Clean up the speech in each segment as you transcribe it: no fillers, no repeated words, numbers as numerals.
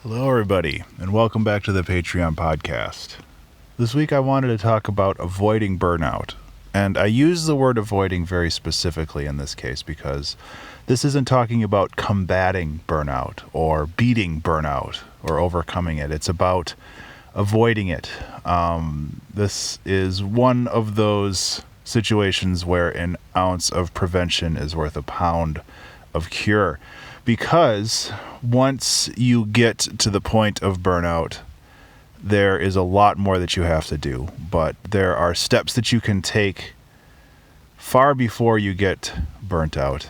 Hello, everybody, and welcome back to the Patreon podcast. This week I wanted to talk about avoiding burnout. And I use the word avoiding very specifically in this case because this isn't talking about combating burnout or beating burnout or overcoming it. It's about avoiding it. This is one of those situations where an ounce of prevention is worth a pound of cure. Because once you get to the point of burnout, there is a lot more that you have to do. But there are steps that you can take far before you get burnt out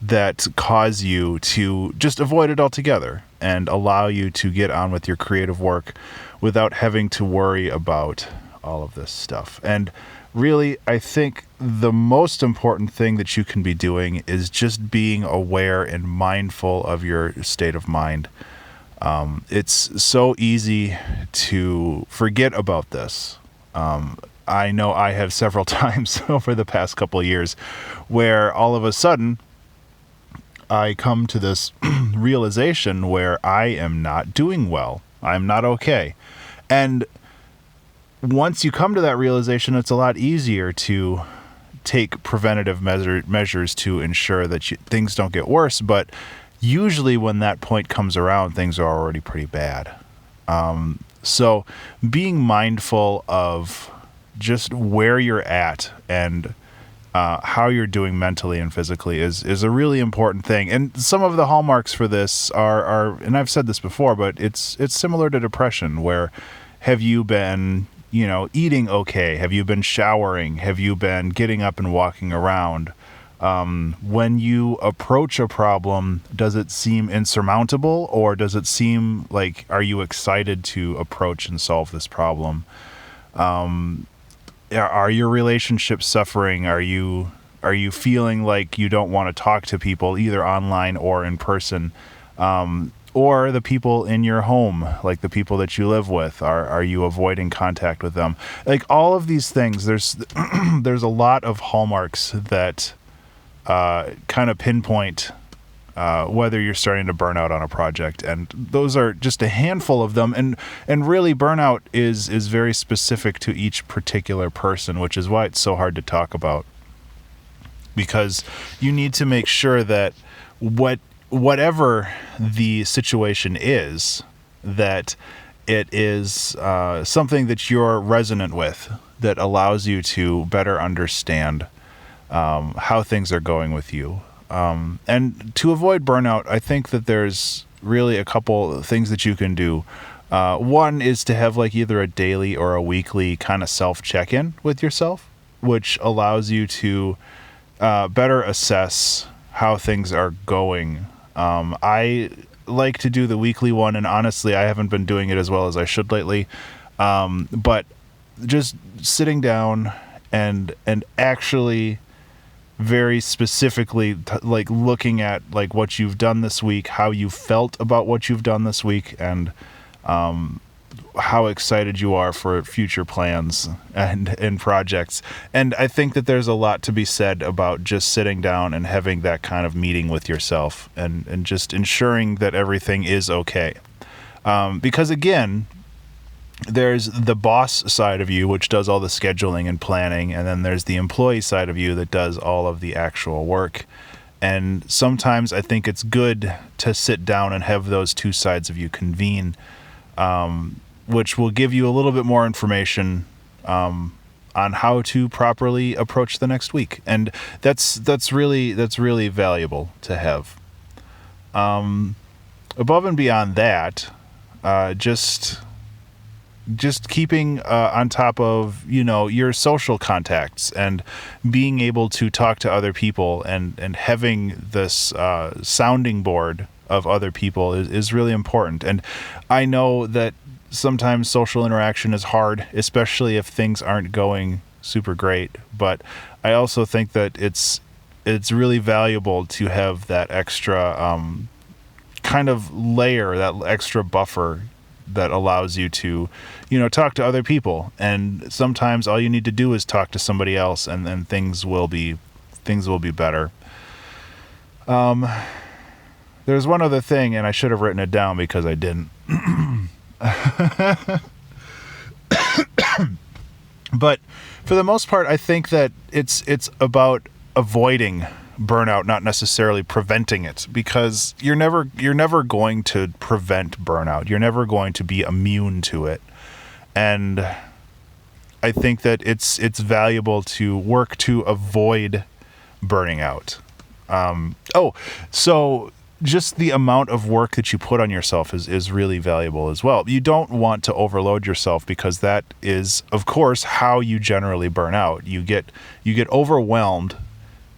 that cause you to just avoid it altogether and allow you to get on with your creative work without having to worry about all of this stuff. And really, I think the most important thing that you can be doing is just being aware and mindful of your state of mind. It's so easy to forget about this. I know I have several times over the past couple of years where all of a sudden I come to this realization where I am not doing well. I'm not okay. And once you come to that realization, it's a lot easier to take preventative measures to ensure that things don't get worse. But usually when that point comes around, things are already pretty bad. So being mindful of just where you're at and how you're doing mentally and physically is a really important thing. And some of the hallmarks for this are, and I've said this before, but it's similar to depression, where have you been eating okay? Have you been showering? Have you been getting up and walking around? When you approach a problem, does it seem insurmountable, or does it seem like, are you excited to approach and solve this problem? Are your relationships suffering? Are you feeling like you don't want to talk to people either online or in person? Or the people in your home, like the people that you live with, are you avoiding contact with them? Like all of these things, there's a lot of hallmarks that kind of pinpoint whether you're starting to burn out on a project. And those are just a handful of them. And really burnout is very specific to each particular person, which is why it's so hard to talk about. Because you need to make sure that whatever the situation is, that it is something that you're resonant with, that allows you to better understand how things are going with you. And to avoid burnout, I think that there's really a couple things that you can do. One is to have like either a daily or a weekly kind of self-check-in with yourself, which allows you to better assess how things are going. I like to do the weekly one, and honestly, I haven't been doing it as well as I should lately. But just sitting down and actually very specifically like looking at like what you've done this week, how you felt about what you've done this week, and how excited you are for future plans and projects. And I think that there's a lot to be said about just sitting down and having that kind of meeting with yourself and just ensuring that everything is okay. Because again, there's the boss side of you, which does all the scheduling and planning, and then there's the employee side of you that does all of the actual work. And sometimes I think it's good to sit down and have those two sides of you convene, which will give you a little bit more information on how to properly approach the next week. And that's really valuable to have. Above and beyond that, just keeping on top of your social contacts and being able to talk to other people and having this sounding board of other people is really important. And I know that sometimes social interaction is hard, especially if things aren't going super great, but I also think that it's really valuable to have that extra kind of layer, that extra buffer that allows you to, talk to other people. And sometimes all you need to do is talk to somebody else, and then things will be better. There's one other thing, and I should have written it down because I didn't. But for the most part, I think that it's about avoiding burnout, not necessarily preventing it, because you're never going to prevent burnout. You're never going to be immune to it. And I think that it's valuable to work to avoid burning out. So just the amount of work that you put on yourself is really valuable as well. You don't want to overload yourself, because that is, of course, how you generally burn out. You get overwhelmed,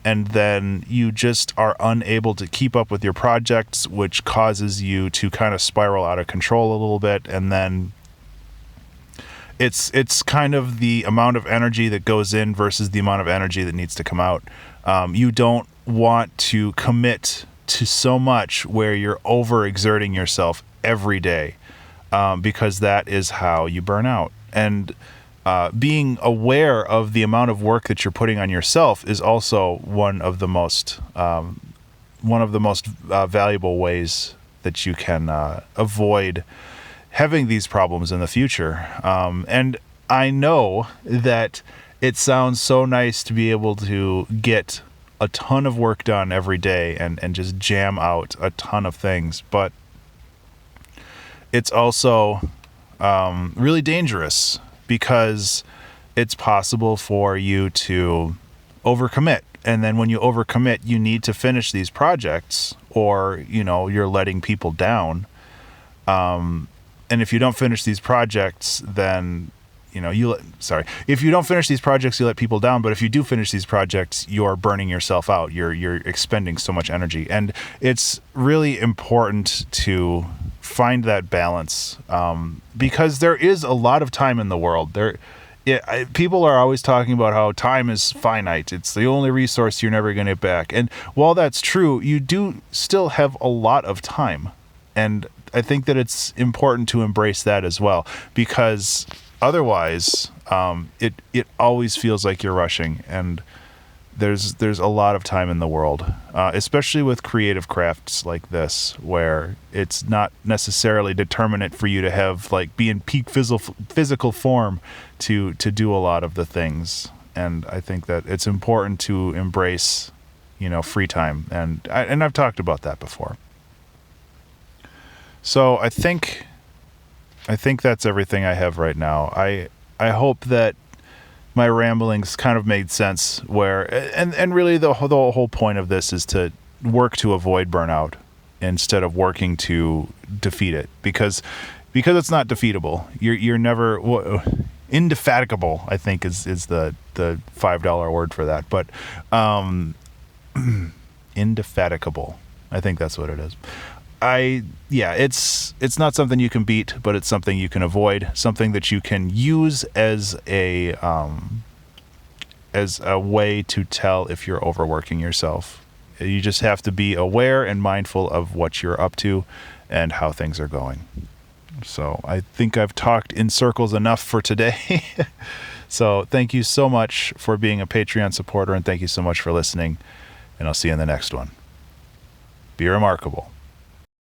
and then you just are unable to keep up with your projects, which causes you to kind of spiral out of control a little bit. And then it's kind of the amount of energy that goes in versus the amount of energy that needs to come out. You don't want to commit to so much where you're overexerting yourself every day, because that is how you burn out. And being aware of the amount of work that you're putting on yourself is also one of the most valuable ways that you can avoid having these problems in the future. And I know that it sounds so nice to be able to get a ton of work done every day and just jam out a ton of things, but it's also really dangerous, because it's possible for you to overcommit. And then when you overcommit, you need to finish these projects, or, you're letting people down. And if you don't finish these projects, then, if you don't finish these projects, you let people down. But if you do finish these projects, you're burning yourself out. You're expending so much energy. And it's really important to find that balance, because there is a lot of time in the world. People are always talking about how time is finite. It's the only resource you're never going to get back. And while that's true, you do still have a lot of time. And I think that it's important to embrace that as well, because otherwise, it always feels like you're rushing, and there's a lot of time in the world, especially with creative crafts like this, where it's not necessarily determinate for you to have be in peak physical form to do a lot of the things. And I think that it's important to embrace, free time, and I've talked about that before. So I think that's everything I have right now. I hope that my ramblings kind of made sense, and really the whole point of this is to work to avoid burnout instead of working to defeat it, because it's not defeatable. You're never indefatigable, I think is the $5 word for that, but indefatigable, I think that's what it is. It's not something you can beat, but it's something you can avoid, something that you can use as a way to tell if you're overworking yourself. You just have to be aware and mindful of what you're up to and how things are going. So I think I've talked in circles enough for today. So thank you so much for being a Patreon supporter, and thank you so much for listening, and I'll see you in the next one. Be remarkable.